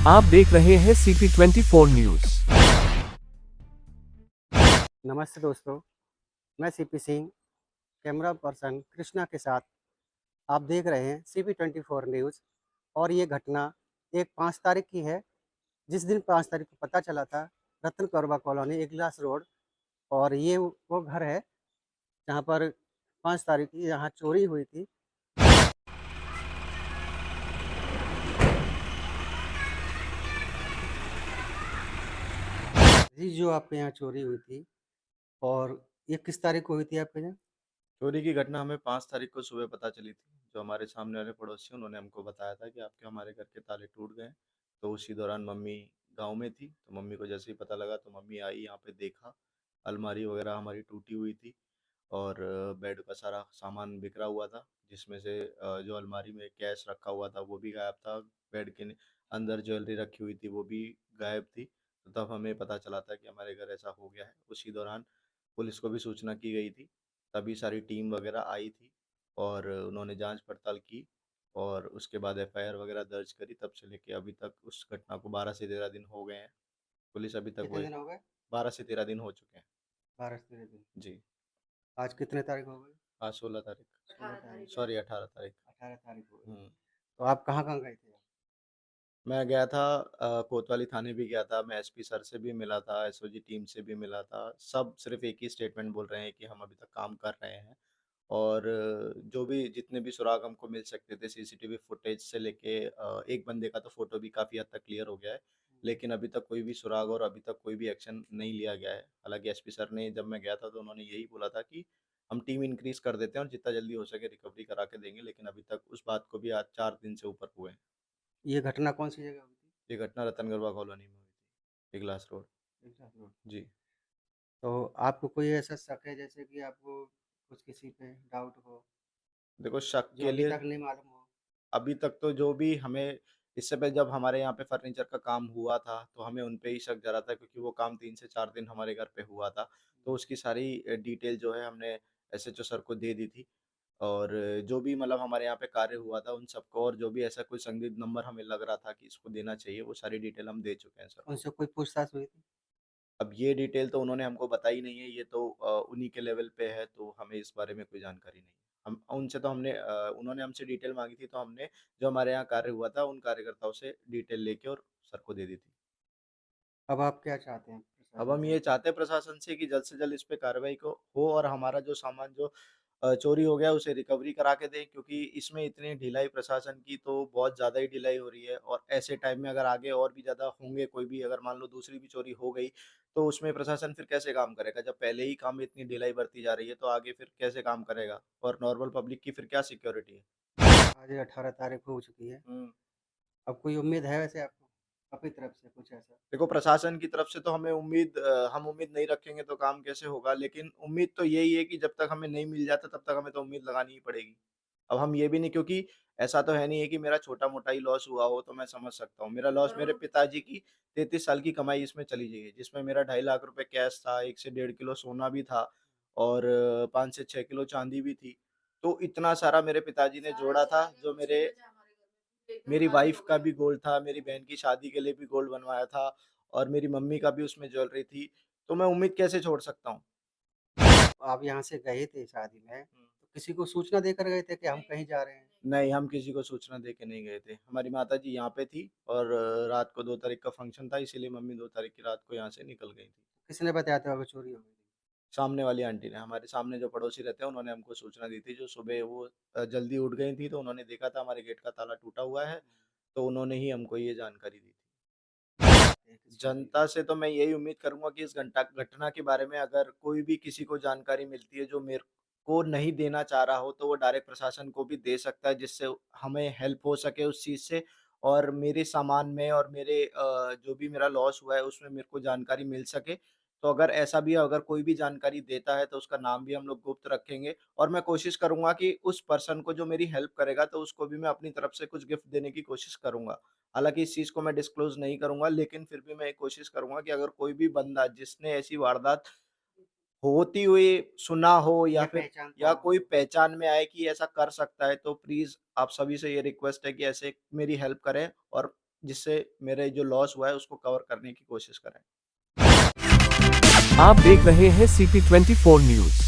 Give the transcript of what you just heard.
आप देख रहे हैं CP24 न्यूज। नमस्ते दोस्तों, मैं CP Singh, camera person Krishna के साथ आप देख रहे हैं CP24 न्यूज़। और ये घटना एक 5 तारीख की है। जिस दिन 5 तारीख को पता चला था, रतन करवा कॉलोनी इगलास रोड, और ये वो घर है जहाँ पर 5 तारीख की यहाँ चोरी हुई थी। जी, जो आपके यहाँ चोरी हुई थी, और ये किस तारीख को हुई थी आपके यहाँ? चोरी की घटना हमें 5 तारीख को सुबह पता चली थी। जो हमारे सामने वाले पड़ोसी हैं, उन्होंने हमको बताया था कि आपके हमारे घर के ताले टूट गए हैं। तो उसी दौरान मम्मी गाँव में थी, तो मम्मी को जैसे ही पता लगा तो मम्मी आई यहाँ पे देखा, अलमारी वगैरह हमारी टूटी हुई थी और बेड का सारा सामान बिखरा हुआ था, जिसमें से जो अलमारी में कैश रखा हुआ था वो भी गायब था, बेड के अंदर ज्वेलरी रखी हुई थी वो भी गायब थी। तो तब हमें पता चला था कि हमारे घर ऐसा हो गया है। उसी दौरान पुलिस को भी सूचना की गई थी, तभी सारी टीम वगैरह आई थी और उन्होंने जांच पड़ताल की और उसके बाद एफआईआर वगैरह दर्ज करी। तब से लेके अभी तक उस घटना को 12 से 13 दिन हो गए हैं। पुलिस अभी तक कितने वही दिन हो गए? 12 से 13 दिन हो चुके हैं। 12 से 13 दिन। जी। आज कितने तारीख हो गई? आज 16 तारीख, 16 तारीख, सॉरी 18 तारीख। 18 तारीख हो गई। हम्म। तो आप कहाँ-कहाँ गए थे? मैं गया था, कोतवाली थाने भी गया था, मैं एसपी सर से भी मिला था, एसओजी टीम से भी मिला था। सब सिर्फ एक ही स्टेटमेंट बोल रहे हैं कि हम अभी तक काम कर रहे हैं और जो भी जितने भी सुराग हमको मिल सकते थे सीसीटीवी फुटेज से लेके एक बंदे का तो फोटो भी काफ़ी हद तक क्लियर हो गया है, लेकिन अभी तक कोई भी सुराग और अभी तक कोई भी एक्शन नहीं लिया गया है। हालांकि एसपी सर ने, जब मैं गया था तो उन्होंने यही बोला था कि हम टीम इंक्रीज कर देते हैं और जितना जल्दी हो सके रिकवरी करा के देंगे, लेकिन अभी तक उस बात को भी आज 4 दिन से ऊपर हुए हैं। ये घटना कौन-सी जगह हुई थी? ये घटना रतनगढ़वा कॉलोनी में हुई थी, इगलास रोड। इगलास रोड। जी। तो आपको कोई ऐसा शक है जैसे कि आपको कुछ किसी पे डाउट हो, देखो, शक जो के अभी लिए तक नहीं मालूम हो? अभी तक तो जो भी हमें इससे पहले जब हमारे यहाँ पे फर्नीचर का काम हुआ था तो हमें उन पे ही शक जरा था, क्योंकि वो काम 3 से 4 दिन हमारे घर पे हुआ था। तो उसकी सारी डिटेल जो है हमने एसएचओ सर को दे दी थी और जो भी मतलब हमारे यहाँ पे कार्य हुआ था उन सबको, और जो भी ऐसा कोई संदिग्ध नंबर हमें लग रहा था कि इसको देना चाहिए, वो सारी डिटेल हम दे चुके हैं सर को। उनसे कोई पूछताछ हुई थी? अब ये डिटेल तो उन्होंने हमको बताई नहीं है, ये तो उन्हीं के लेवल पे है, तो हमें इस बारे में कोई जानकारी नहीं है। हम उनसे तो हमने उन्होंने हमसे डिटेल मांगी थी, तो हमने जो हमारे यहाँ कार्य हुआ था उन कार्यकर्ताओं से डिटेल लेके और सर को दे दी थी। अब आप क्या चाहते हैं अब प्रशासन हम से? ये चाहते हैं प्रशासन से कि जल्द से जल्द इस पे कार्रवाई को हो और हमारा जो सामान जो चोरी हो गया उसे रिकवरी करा के दें, क्योंकि इसमें इतनी ढिलाई प्रशासन की तो बहुत ज़्यादा ही ढिलाई हो रही है। और ऐसे टाइम में अगर आगे और भी ज़्यादा होंगे, कोई भी अगर मान लो दूसरी भी चोरी हो गई, तो उसमें प्रशासन फिर कैसे काम करेगा? जब पहले ही काम में इतनी ढिलाई बरती जा रही है तो आगे फिर कैसे काम करेगा? और नॉर्मल पब्लिक की फिर क्या सिक्योरिटी है? आज 18 तारीख हो चुकी है। हम्म। अब कोई उम्मीद है वैसे आपको, अपनी तरफ से कुछ ऐसा? देखो, प्रशासन की तरफ से तो हमें उम्मीद हम उम्मीद नहीं रखेंगे तो काम कैसे होगा, लेकिन उम्मीद तो यही है कि जब तक हमें नहीं मिल जाता तब तक हमें तो उम्मीद लगानी ही पड़ेगी। अब हम ये भी नहीं, क्योंकि ऐसा तो है नहीं है कि मेरा छोटा-मोटा ही लॉस हुआ हो, तो मैं समझ सकता हूँ। मेरा लॉस मेरे पिताजी की 33 साल की कमाई इसमें चली गई है, जिसमें मेरा 2.5 लाख रुपए कैश था, 1 से 1.5 किलो सोना भी था और 5 से 6 किलो चांदी भी थी। तो इतना सारा मेरे पिताजी ने जोड़ा था, जो मेरी वाइफ का भी गोल्ड था, मेरी बहन की शादी के लिए भी गोल्ड बनवाया था और मेरी मम्मी का भी उसमें ज्वेलरी थी। तो मैं उम्मीद कैसे छोड़ सकता हूँ? आप यहाँ से गए थे शादी में, तो किसी को सूचना देकर गए थे कि हम कहीं जा रहे हैं? नहीं, हम किसी को सूचना दे के नहीं गए थे। हमारी माताजी यहाँ पे थी और रात को 2 तारीख का फंक्शन था, इसीलिए मम्मी 2 तारीख की रात को यहाँ से निकल गई थी। किसने बताया था कि चोरी हो गई थी? सामने वाली आंटी ने, हमारे सामने जो पड़ोसी रहते हैं, उन्होंने हमको सूचना दी थी। जो सुबह वो जल्दी उठ गई थी, तो उन्होंने देखा था हमारे गेट का ताला टूटा हुआ है, तो उन्होंने ही हमको ये जानकारी दी थी। किस चीज़ की? जनता से तो मैं यही उम्मीद करूँगा कि इस घंटा घटना के बारे में अगर कोई भी किसी को जानकारी मिलती है जो मेरे को नहीं देना चाह रहा हो, तो वो डायरेक्ट प्रशासन को भी दे सकता है, जिससे हमें हेल्प हो सके उस चीज़ से और मेरे सामान में और मेरे जो भी मेरा लॉस हुआ है उसमें मेरे को जानकारी मिल सके। तो अगर ऐसा भी है, अगर कोई भी जानकारी देता है तो उसका नाम भी हम लोग गुप्त रखेंगे और मैं कोशिश करूँगा कि उस पर्सन को जो मेरी हेल्प करेगा तो उसको भी मैं अपनी तरफ से कुछ गिफ्ट देने की कोशिश करूँगा। हालाँकि इस चीज़ को मैं डिस्क्लोज़ नहीं करूँगा, लेकिन फिर भी मैं ये कोशिश करूँगा कि अगर कोई भी बंदा जिसने ऐसी वारदात होती हुई सुना हो या या फिर पहचानता या हो कोई तो? पहचान में आए कि ऐसा कर सकता है, तो प्लीज़ आप सभी से ये रिक्वेस्ट है कि ऐसे मेरी हेल्प करें और जिससे मेरे जो लॉस हुआ है उसको कवर करने की कोशिश करें। आप देख रहे हैं CP24 न्यूज।